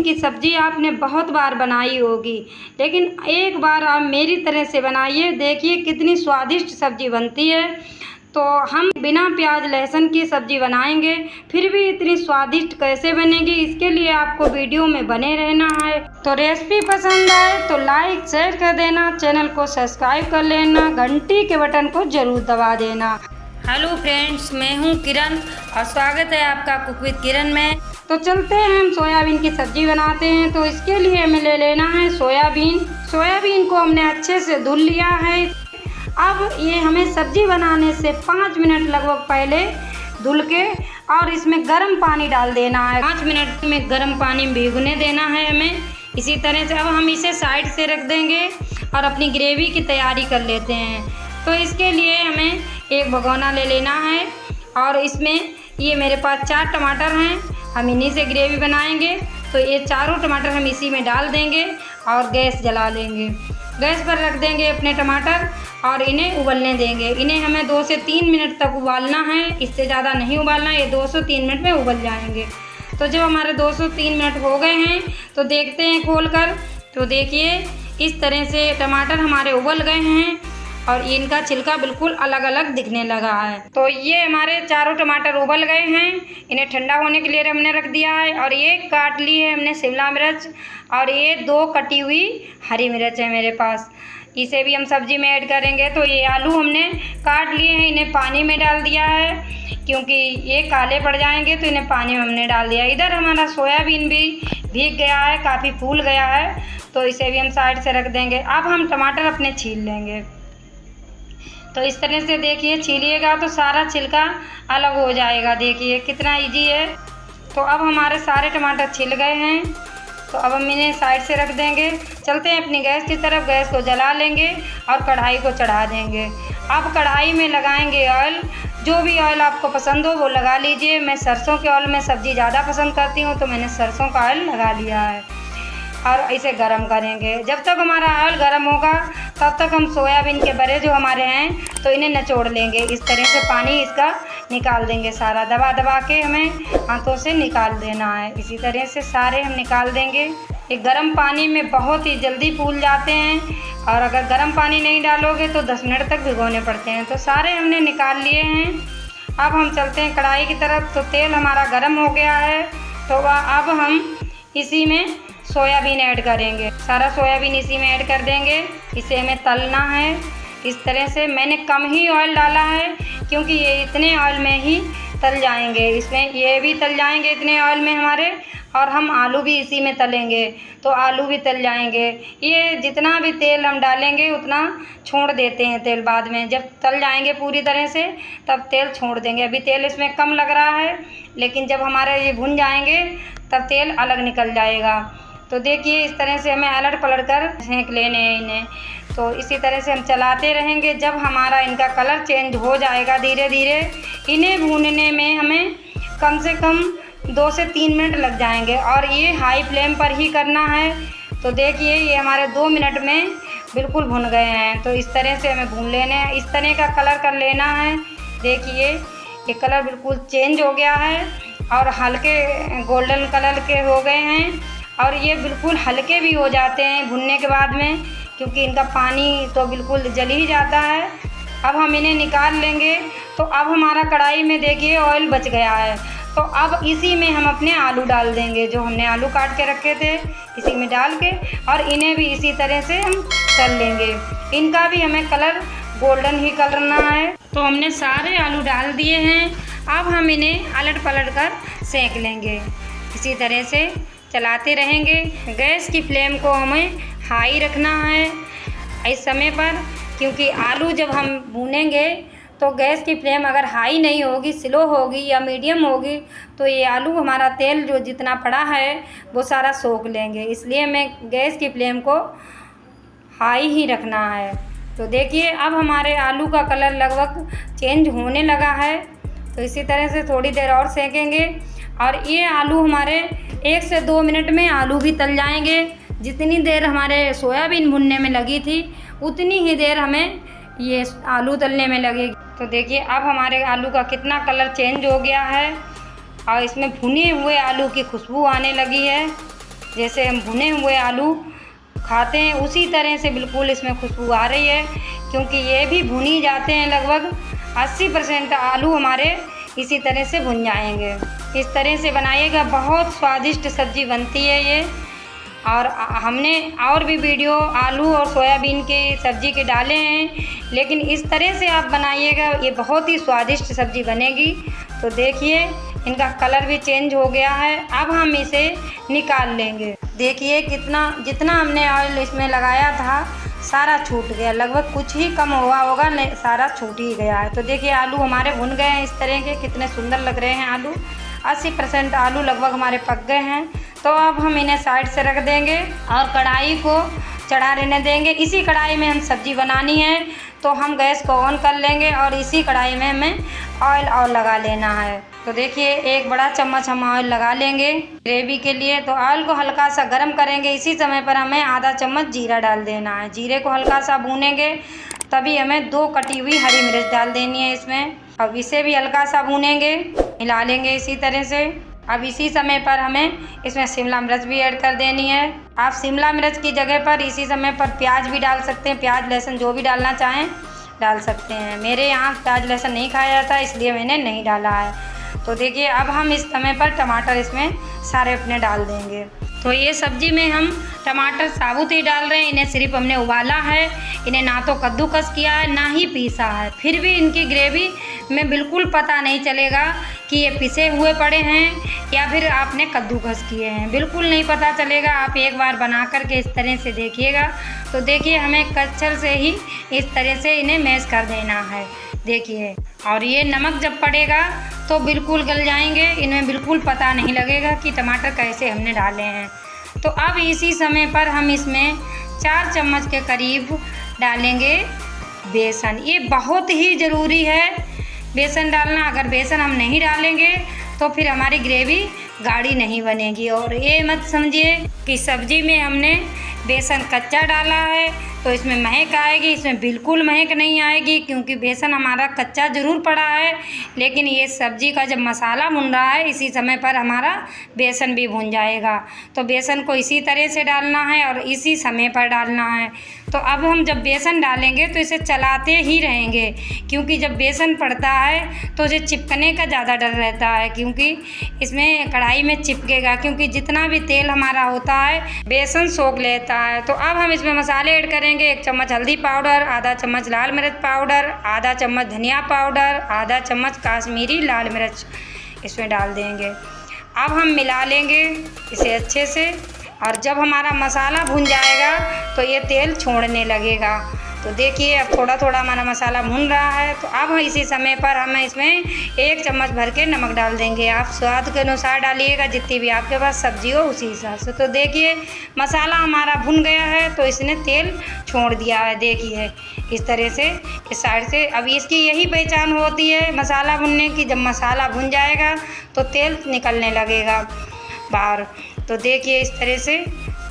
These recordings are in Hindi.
की सब्ज़ी आपने बहुत बार बनाई होगी, लेकिन एक बार आप मेरी तरह से बनाइए, देखिए कितनी स्वादिष्ट सब्ज़ी बनती है। तो हम बिना प्याज लहसुन की सब्ज़ी बनाएंगे, फिर भी इतनी स्वादिष्ट कैसे बनेगी, इसके लिए आपको वीडियो में बने रहना है। तो रेसिपी पसंद आए तो लाइक शेयर कर देना, चैनल को सब्सक्राइब कर लेना, घंटी के बटन को ज़रूर दबा देना। हेलो फ्रेंड्स, मैं हूँ किरण और स्वागत है आपका कुक विद किरण में। तो चलते हैं, हम सोयाबीन की सब्ज़ी बनाते हैं। तो इसके लिए हमें ले लेना है सोयाबीन को हमने अच्छे से धुल लिया है। अब ये हमें सब्ज़ी बनाने से 5 मिनट लगभग पहले धुल के और इसमें गर्म पानी डाल देना है। 5 मिनट में गर्म पानी भीगने देना है हमें। इसी तरह से अब हम इसे साइड से रख देंगे और अपनी ग्रेवी की तैयारी कर लेते हैं। तो इसके लिए हमें एक भगोना ले लेना है और इसमें ये मेरे पास 4 टमाटर हैं, हम इन्हीं से ग्रेवी बनाएंगे। तो ये चारों टमाटर हम इसी में डाल देंगे और गैस जला लेंगे। गैस पर रख देंगे अपने टमाटर और इन्हें उबलने देंगे। इन्हें हमें 2 से 3 मिनट तक उबालना है, इससे ज़्यादा नहीं उबालना, ये 2 से 3 मिनट में उबल जाएंगे। तो जब हमारे 2 से 3 मिनट हो गए हैं तो देखते हैं खोल कर। तो देखिए इस तरह से टमाटर हमारे उबल गए हैं और इनका छिलका बिल्कुल अलग अलग दिखने लगा है। तो ये हमारे चारों टमाटर उबल गए हैं, इन्हें ठंडा होने के लिए हमने रख दिया है। और ये काट ली है हमने शिमला मिर्च और ये 2 कटी हुई हरी मिर्च है मेरे पास, इसे भी हम सब्जी में ऐड करेंगे। तो ये आलू हमने काट लिए हैं, इन्हें पानी में डाल दिया है क्योंकि ये काले पड़ जाएंगे, तो इन्हें पानी में हमने डाल दिया। इधर हमारा सोयाबीन भी भीग गया है, काफ़ी फूल गया है, तो इसे भी हम साइड से रख देंगे। अब हम टमाटर अपने छील लेंगे। तो इस तरह से देखिए छीलिएगा तो सारा छिलका अलग हो जाएगा। देखिए कितना इजी है। तो अब हमारे सारे टमाटर छिल गए हैं, तो अब हम इन्हें साइड से रख देंगे। चलते हैं अपनी गैस की तरफ, गैस को जला लेंगे और कढ़ाई को चढ़ा देंगे। अब कढ़ाई में लगाएंगे ऑयल, जो भी ऑयल आपको पसंद हो वो लगा लीजिए। मैं सरसों के ऑयल में सब्ज़ी ज़्यादा पसंद करती हूँ, तो मैंने सरसों का ऑयल लगा लिया है और इसे गरम करेंगे। जब तक हमारा ऑयल गरम होगा तब तक हम सोयाबीन के बड़े जो हमारे हैं तो इन्हें निचोड़ लेंगे। इस तरह से पानी इसका निकाल देंगे, सारा दबा दबा के हमें हाथों से निकाल देना है। इसी तरह से सारे हम निकाल देंगे। ये गर्म पानी में बहुत ही जल्दी फूल जाते हैं और अगर गर्म पानी नहीं डालोगे तो 10 मिनट तक भिगोने पड़ते हैं। तो सारे हमने निकाल लिए हैं। अब हम चलते हैं कढ़ाई की तरफ। तो तेल हमारा गर्म हो गया है, तो अब हम इसी में सोयाबीन ऐड करेंगे। सारा सोयाबीन इसी में ऐड कर देंगे। इसे हमें तलना है। इस तरह से मैंने कम ही ऑयल डाला है क्योंकि ये इतने ऑयल में ही तल जाएंगे, इसमें ये भी तल जाएंगे इतने ऑयल में हमारे, और हम आलू भी इसी में तलेंगे तो आलू भी तल जाएंगे। ये जितना भी तेल हम डालेंगे उतना छोड़ देते हैं तेल, बाद में जब तल जाएंगे पूरी तरह से तब तेल छोड़ देंगे। अभी तेल इसमें कम लग रहा है, लेकिन जब हमारे ये भुन जाएंगे तब तेल अलग निकल जाएगा। तो देखिए इस तरह से हमें अलट पलट कर सेंक लेने हैं इन्हें। तो इसी तरह से हम चलाते रहेंगे। जब हमारा इनका कलर चेंज हो जाएगा धीरे धीरे, इन्हें भूनने में हमें कम से कम 2 से 3 मिनट लग जाएंगे और ये हाई फ्लेम पर ही करना है। तो देखिए ये हमारे 2 मिनट में बिल्कुल भुन गए हैं। तो इस तरह से हमें भून लेने हैं, इस तरह का कलर कर लेना है। देखिए ये कलर बिल्कुल चेंज हो गया है और हल्के गोल्डन कलर के हो गए हैं और ये बिल्कुल हल्के भी हो जाते हैं भुनने के बाद में, क्योंकि इनका पानी तो बिल्कुल जल ही जाता है। अब हम इन्हें निकाल लेंगे। तो अब हमारा कढ़ाई में देखिए ऑयल बच गया है, तो अब इसी में हम अपने आलू डाल देंगे। जो हमने आलू काट के रखे थे इसी में डाल के और इन्हें भी इसी तरह से हम तल लेंगे। इनका भी हमें कलर गोल्डन ही करना है। तो हमने सारे आलू डाल दिए हैं। अब हम इन्हें अलट पलट कर सेंक लेंगे। इसी तरह से चलाते रहेंगे। गैस की फ्लेम को हमें हाई रखना है इस समय पर, क्योंकि आलू जब हम भूनेंगे तो गैस की फ्लेम अगर हाई नहीं होगी, स्लो होगी या मीडियम होगी, तो ये आलू हमारा तेल जो जितना पड़ा है वो सारा सोख लेंगे। इसलिए हमें गैस की फ्लेम को हाई ही रखना है। तो देखिए अब हमारे आलू का कलर लगभग चेंज होने लगा है। तो इसी तरह से थोड़ी देर और सेकेंगे और ये आलू हमारे 1 से 2 मिनट में आलू भी तल जाएंगे। जितनी देर हमारे सोयाबीन भुनने में लगी थी उतनी ही देर हमें ये आलू तलने में लगेगी। तो देखिए अब हमारे आलू का कितना कलर चेंज हो गया है और इसमें भुने हुए आलू की खुशबू आने लगी है। जैसे हम भुने हुए आलू खाते हैं उसी तरह से बिल्कुल इसमें खुशबू आ रही है, क्योंकि ये भी भुनी जाते हैं। लगभग 80% आलू हमारे इसी तरह से भुन जाएंगे। इस तरह से बनाइएगा, बहुत स्वादिष्ट सब्ज़ी बनती है ये। और हमने और भी वीडियो आलू और सोयाबीन के सब्ज़ी के डाले हैं, लेकिन इस तरह से आप बनाइएगा, ये बहुत ही स्वादिष्ट सब्ज़ी बनेगी। तो देखिए इनका कलर भी चेंज हो गया है। अब हम इसे निकाल लेंगे। देखिए जितना हमने ऑयल इसमें लगाया था सारा छूट गया, लगभग कुछ ही कम हुआ होगा, नहीं सारा छूट ही गया है। तो देखिए आलू हमारे भुन गए हैं इस तरह के, कितने सुंदर लग रहे हैं आलू। 80% आलू लगभग हमारे पक गए हैं। तो अब हम इन्हें साइड से रख देंगे और कढ़ाई को चढ़ा रहने देंगे। इसी कढ़ाई में हम सब्ज़ी बनानी है, तो हम गैस को ऑन कर लेंगे और इसी कढ़ाई में हमें ऑयल और लगा लेना है। तो देखिए 1 बड़ा चम्मच हम ऑयल लगा लेंगे ग्रेवी के लिए। तो ऑयल को हल्का सा गर्म करेंगे। इसी समय पर हमें आधा चम्मच जीरा डाल देना है। जीरे को हल्का सा भूनेंगे, तभी हमें 2 कटी हुई हरी मिर्च डाल देनी है इसमें। अब इसे भी हल्का सा भूनेंगे, मिला लेंगे इसी तरह से। अब इसी समय पर हमें इसमें शिमला मिर्च भी ऐड कर देनी है। आप शिमला मिर्च की जगह पर इसी समय पर प्याज भी डाल सकते हैं। प्याज लहसुन जो भी डालना चाहें डाल सकते हैं। मेरे यहाँ प्याज लहसुन नहीं खाया जाता, इसलिए मैंने नहीं डाला है। तो देखिए अब हम इस समय पर टमाटर इसमें सारे अपने डाल देंगे। तो ये सब्ज़ी में हम टमाटर साबुत ही डाल रहे हैं। इन्हें सिर्फ हमने उबाला है, इन्हें ना तो कद्दूकस किया है ना ही पीसा है। फिर भी इनकी ग्रेवी में बिल्कुल पता नहीं चलेगा कि ये पिसे हुए पड़े हैं या फिर आपने कद्दूकस किए हैं, बिल्कुल नहीं पता चलेगा। आप एक बार बना कर के इस तरह से देखिएगा। तो देखिए हमें कच्चर से ही इस तरह से इन्हें मैश कर देना है। देखिए, और ये नमक जब पड़ेगा तो बिल्कुल गल जाएंगे, इनमें बिल्कुल पता नहीं लगेगा कि टमाटर कैसे हमने डाले हैं। तो अब इसी समय पर हम इसमें 4 चम्मच के करीब डालेंगे बेसन। ये बहुत ही ज़रूरी है बेसन डालना। अगर बेसन हम नहीं डालेंगे तो फिर हमारी ग्रेवी गाढ़ी नहीं बनेगी। और ये मत समझिए कि सब्ज़ी में हमने बेसन कच्चा डाला है तो इसमें महक आएगी, इसमें बिल्कुल महक नहीं आएगी, क्योंकि बेसन हमारा कच्चा ज़रूर पड़ा है, लेकिन ये सब्ज़ी का जब मसाला भुन रहा है इसी समय पर हमारा बेसन भी भुन जाएगा। तो बेसन को इसी तरह से डालना है और इसी समय पर डालना है। तो अब हम जब बेसन डालेंगे तो इसे चलाते ही रहेंगे, क्योंकि जब बेसन पड़ता है तो इसे चिपकने का ज़्यादा डर रहता है, क्योंकि इसमें कढ़ाई में चिपकेगा, क्योंकि जितना भी तेल हमारा होता है बेसन सोख लेता है। तो अब हम इसमें मसाले ऐड करेंगे। 1 चम्मच हल्दी पाउडर, आधा चम्मच लाल मिर्च पाउडर, आधा चम्मच धनिया पाउडर, आधा चम्मच काश्मीरी लाल मिर्च इसमें डाल देंगे। अब हम मिला लेंगे इसे अच्छे से, और जब हमारा मसाला भुन जाएगा तो ये तेल छोड़ने लगेगा। तो देखिए अब थोड़ा थोड़ा हमारा मसाला भुन रहा है। तो अब इसी समय पर हम इसमें 1 चम्मच भर के नमक डाल देंगे। आप स्वाद के अनुसार डालिएगा, जितनी भी आपके पास सब्जी हो उसी हिसाब से। तो देखिए मसाला हमारा भुन गया है तो इसने तेल छोड़ दिया है। देखिए इस तरह से इस साइड से। अब इसकी यही पहचान होती है मसाला भुनने की, जब मसाला भुन जाएगा तो तेल निकलने लगेगा बाहर। तो देखिए इस तरह से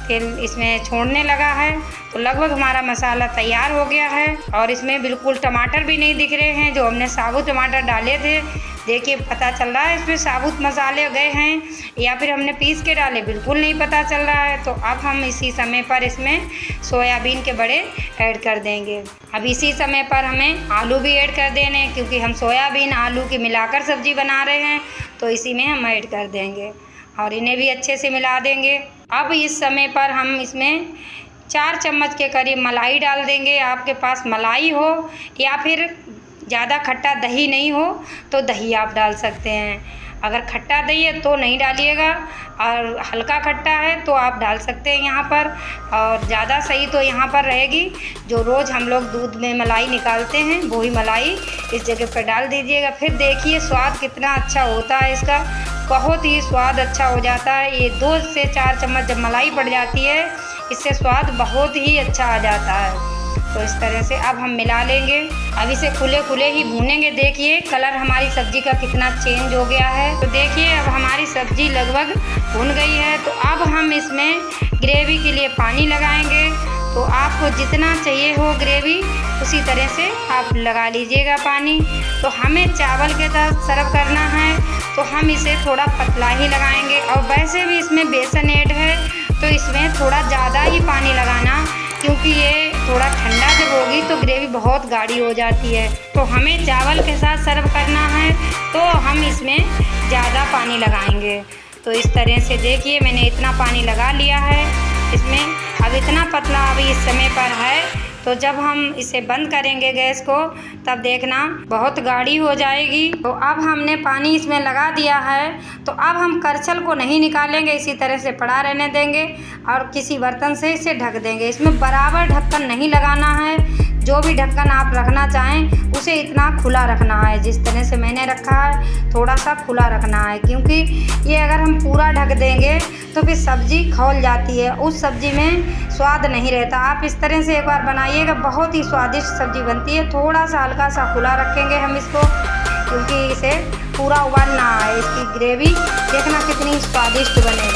तेल इसमें छोड़ने लगा है। तो लगभग हमारा मसाला तैयार हो गया है, और इसमें बिल्कुल टमाटर भी नहीं दिख रहे हैं जो हमने साबुत टमाटर डाले थे। देखिए पता चल रहा है इसमें साबुत मसाले गए हैं या फिर हमने पीस के डाले, बिल्कुल नहीं पता चल रहा है। तो अब हम इसी समय पर इसमें सोयाबीन के बड़े ऐड कर देंगे। अब इसी समय पर हमें आलू भी ऐड कर देने हैं, क्योंकि हम सोयाबीन आलू की मिलाकर सब्ज़ी बना रहे हैं। तो इसी में हम ऐड कर देंगे और इन्हें भी अच्छे से मिला देंगे। अब इस समय पर हम इसमें 4 चम्मच के करीब मलाई डाल देंगे। आपके पास मलाई हो या फिर ज़्यादा खट्टा दही नहीं हो तो दही आप डाल सकते हैं। अगर खट्टा दही है तो नहीं डालिएगा, और हल्का खट्टा है तो आप डाल सकते हैं यहाँ पर। और ज़्यादा सही तो यहाँ पर रहेगी जो रोज़ हम लोग दूध में मलाई निकालते हैं, वही मलाई इस जगह पर डाल दीजिएगा। फिर देखिए स्वाद कितना अच्छा होता है इसका, बहुत ही स्वाद अच्छा हो जाता है। ये 2 से 4 चम्मच जब मलाई पड़ जाती है इससे स्वाद बहुत ही अच्छा आ जाता है। तो इस तरह से अब हम मिला लेंगे। अब इसे खुले खुले ही भूनेंगे। देखिए कलर हमारी सब्ज़ी का कितना चेंज हो गया है। तो देखिए अब हमारी सब्ज़ी लगभग भुन गई है। तो अब हम इसमें ग्रेवी के लिए पानी लगाएंगे। तो आपको जितना चाहिए हो ग्रेवी उसी तरह से आप लगा लीजिएगा पानी। तो हमें चावल के साथ सर्व करना है तो हम इसे थोड़ा पतला ही लगाएंगे, और वैसे भी इसमें बेसन ऐड है थोड़ा ज़्यादा ही पानी लगाना, क्योंकि ये थोड़ा ठंडा जब होगी तो ग्रेवी बहुत गाढ़ी हो जाती है। तो हमें चावल के साथ सर्व करना है तो हम इसमें ज़्यादा पानी लगाएंगे। तो इस तरह से देखिए मैंने इतना पानी लगा लिया है इसमें। अब इतना पतला अभी इस समय पर है, तो जब हम इसे बंद करेंगे गैस को तब देखना बहुत गाढ़ी हो जाएगी। तो अब हमने पानी इसमें लगा दिया है, तो अब हम करछल को नहीं निकालेंगे, इसी तरह से पड़ा रहने देंगे और किसी बर्तन से इसे ढक देंगे। इसमें बराबर ढक्कन नहीं लगाना है, जो भी ढक्कन आप रखना चाहें उसे इतना खुला रखना है। जिस तरह से मैंने रखा है थोड़ा सा खुला रखना है, क्योंकि ये अगर हम पूरा ढक देंगे तो फिर सब्ज़ी खौल जाती है, उस सब्ज़ी में स्वाद नहीं रहता। आप इस तरह से एक बार बनाइएगा, बहुत ही स्वादिष्ट सब्ज़ी बनती है। थोड़ा सा हल्का सा खुला रखेंगे हम इसको, क्योंकि इसे पूरा उबालना है। इसकी ग्रेवी देखना कितनी स्वादिष्ट बने।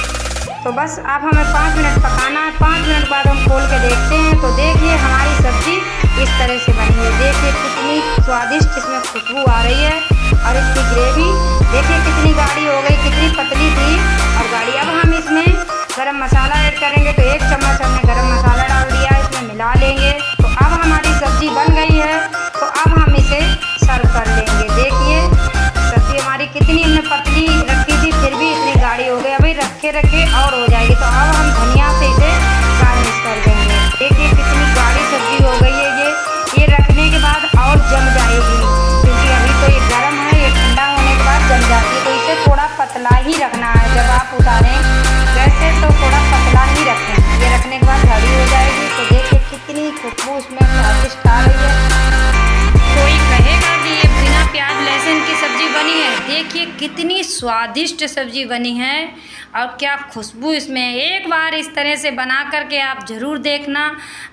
तो बस अब हमें 5 मिनट पकाना है। 5 मिनट बाद हम खोल के देखते हैं। तो देखिए हमारी सब्ज़ी इस तरह से बनी है। देखिए कितनी स्वादिष्ट इसमें खुशबू आ रही है, और इसकी ग्रेवी देखिए कितनी गाढ़ी हो गई, कितनी पतली थी और गाढ़ी। अब हम इसमें गरम मसाला ऐड करेंगे, तो 1 चम्मच हमने गरम मसाला डाल दिया, इसमें मिला लेंगे। तो अब हमारी सब्ज़ी बन गई है, तो अब हम इसे सर्व कर लेंगे। देखिए सब्ज़ी हमारी कितनी हमने पतली रखी थी, फिर भी इतनी गाढ़ी हो गई। अभी रखे रखे और हो जाएगी। तो अब हम धनिया से इसे गार्निश कर देंगे। देखिए कितनी गाढ़ी सब्ज़ी हो गई है। ये रखने के बाद और जम जाएगी, क्योंकि अभी तो ये गर्म है, ये ठंडा होने के बाद जम जाती है। तो इसे थोड़ा पतला ही रखना है, जब आप उतारें वैसे तो थोड़ा पतला ही रखें। ये रखने के बाद गाढ़ी हो जाएगी। तो देखिए कितनी खुशबू उसमें स्वादिष्ट आ रही है। कोई कहेगा कि ये बिना प्याज लहसुन की सब्ज़ी बनी है, देखिए कितनी स्वादिष्ट सब्ज़ी बनी है और क्या खुशबू इसमें है। एक बार इस तरह से बना करके आप ज़रूर देखना।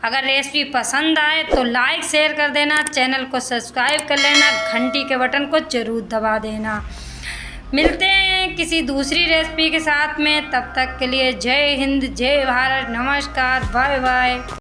अगर रेसिपी पसंद आए तो लाइक शेयर कर देना, चैनल को सब्सक्राइब कर लेना, घंटी के बटन को ज़रूर दबा देना। मिलते हैं किसी दूसरी रेसिपी के साथ में, तब तक के लिए जय हिंद, जय भारत, नमस्कार, बाय बाय।